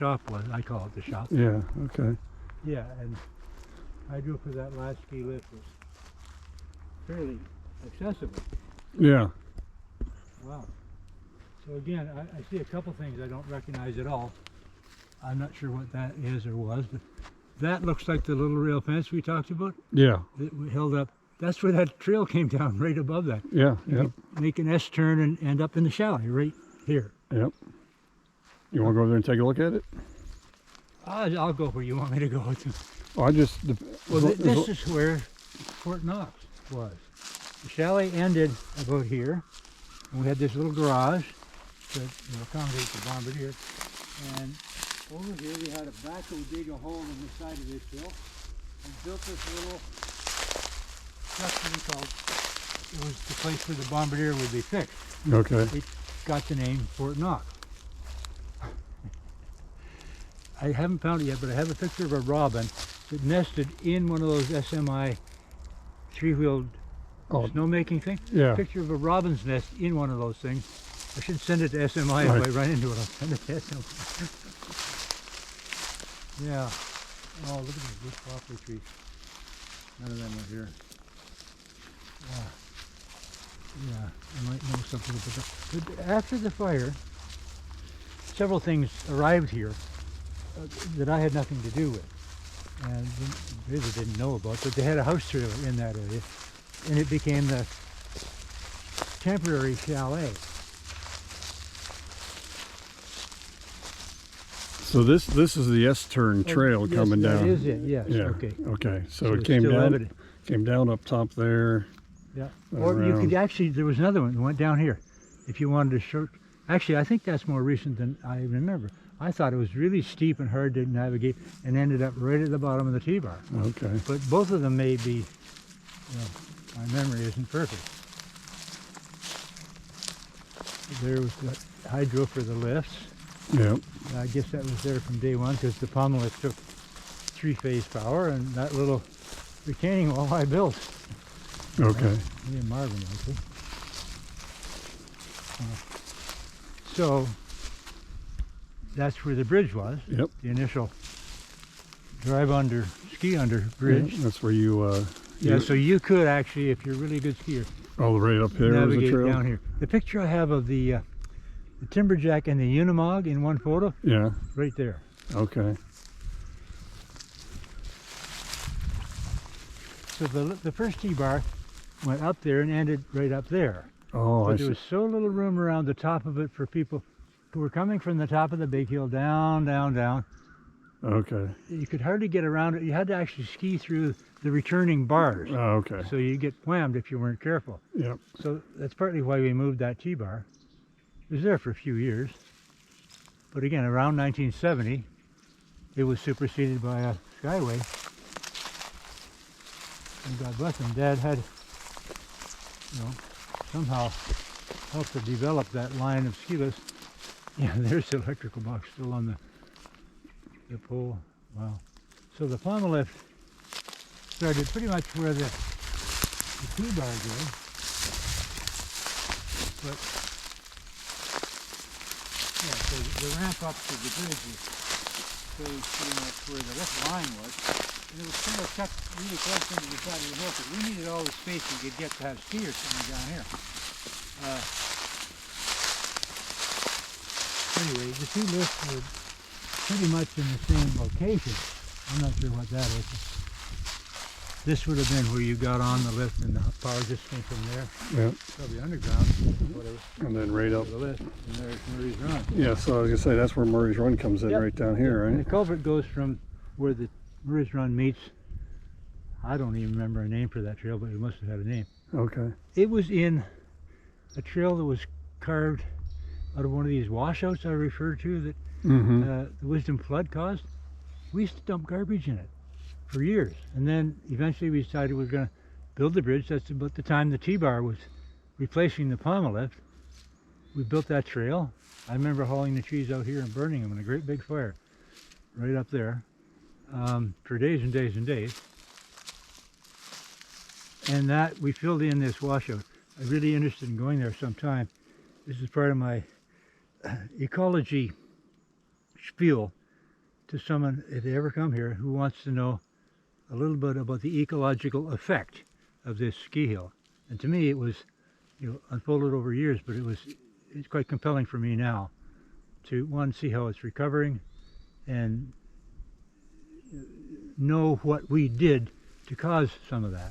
shop was. I call it the shop. Yeah, okay. Yeah, and hydro for that last ski lift was fairly accessible. Yeah. Wow. So again, I see a couple things I don't recognize at all. I'm not sure what that is or was, but that looks like the little rail fence we talked about. Yeah. That we held up. That's where that trail came down, right above that. Yeah, You could make an S turn and end up in the chalet right here. Yep. You want to go over there and take a look at it? I'll go where you want me to go. Oh, I just... Well, this is where Fort Knox was. The chalet ended about here, and we had this little garage to accommodate the bombardier. And over here we had a backhoe dig a hole in the side of this hill and built this little structure called, it was the place where the bombardier would be fixed. Okay. It got the name Fort Knox. I haven't found it yet, but I have a picture of a robin that nested in one of those SMI three-wheeled snowmaking thing. Yeah. Picture of a robin's nest in one of those things. I should send it to SMI if I run into it. I'll send it to SMI. Yeah. Oh, look at these big poplar trees. None of them are here. Yeah, I might know something about that. But after the fire, several things arrived here that I had nothing to do with, and really didn't know about, but they had a house trailer in that area, and it became the temporary chalet. So this is the S-turn trail coming down. That is it, yes. Yeah. Okay. Okay. So it came down up top there. Yeah. Or you could actually, there was another one that went down here. If you wanted to short, actually I think that's more recent than I remember. I thought it was really steep and hard to navigate and ended up right at the bottom of the T-bar. Okay. But both of them may be, my memory isn't perfect. There was the hydro for the lifts. Yeah. I guess that was there from day one because the pommel lift took three-phase power, and that little retaining wall I built. Okay. Me and Marvin, actually. So that's where the bridge was. Yep. The initial ski under bridge. Yeah, that's where you. Yeah. So you could actually, if you're a really good skier, all the way up here navigate is the trail down here. The picture I have of the Timberjack and the Unimog in one photo. Yeah. Right there. Okay. So the first T-bar went up there and ended right up there. Oh, but there was so little room around the top of it for people who were coming from the top of the big hill down, down, down. Okay. You could hardly get around it. You had to actually ski through the returning bars. Oh, okay. So you get whammed if you weren't careful. Yep. So that's partly why we moved that T-bar. It was there for a few years. But again, around 1970, it was superseded by a Skyway. And God bless him, Dad had, somehow helped to develop that line of ski lifts. Yeah, there's the electrical box still on the pole. Wow. So the pommel lift started pretty much where the T-bar did. But yeah, so the ramp up to the bridge is pretty much where the lift line was. And it was kind of tucked really close into the side of the hill because we needed all the space we could get to have skiers coming down here. Anyway, the two lifts were pretty much in the same location. I'm not sure what that is. This would have been where you got on the lift and the power just came from there. Yeah. Probably underground, whatever. And then right up the lift, and there's Murray's Run. Yeah, so I was gonna say that's where Murray's Run comes in, right down here, right? And the culvert goes from where the Murray's Run meets. I don't even remember a name for that trail, but it must have had a name. Okay. It was in a trail that was carved out of one of these washouts I referred to that the Wisdom flood caused. We used to dump garbage in it for years, and then eventually we decided we were going to build the bridge. That's about the time the T-bar was replacing the pommel lift. We built that trail. I remember hauling the trees out here and burning them in a great big fire right up there for days and days and days. And that we filled in this washout. I'm really interested in going there sometime. This is part of my ecology spiel. to someone, if they ever come here, who wants to know a little bit about the ecological effect of this ski hill. And to me, it was, unfolded over years, but it's quite compelling for me now to, one, see how it's recovering and know what we did to cause some of that.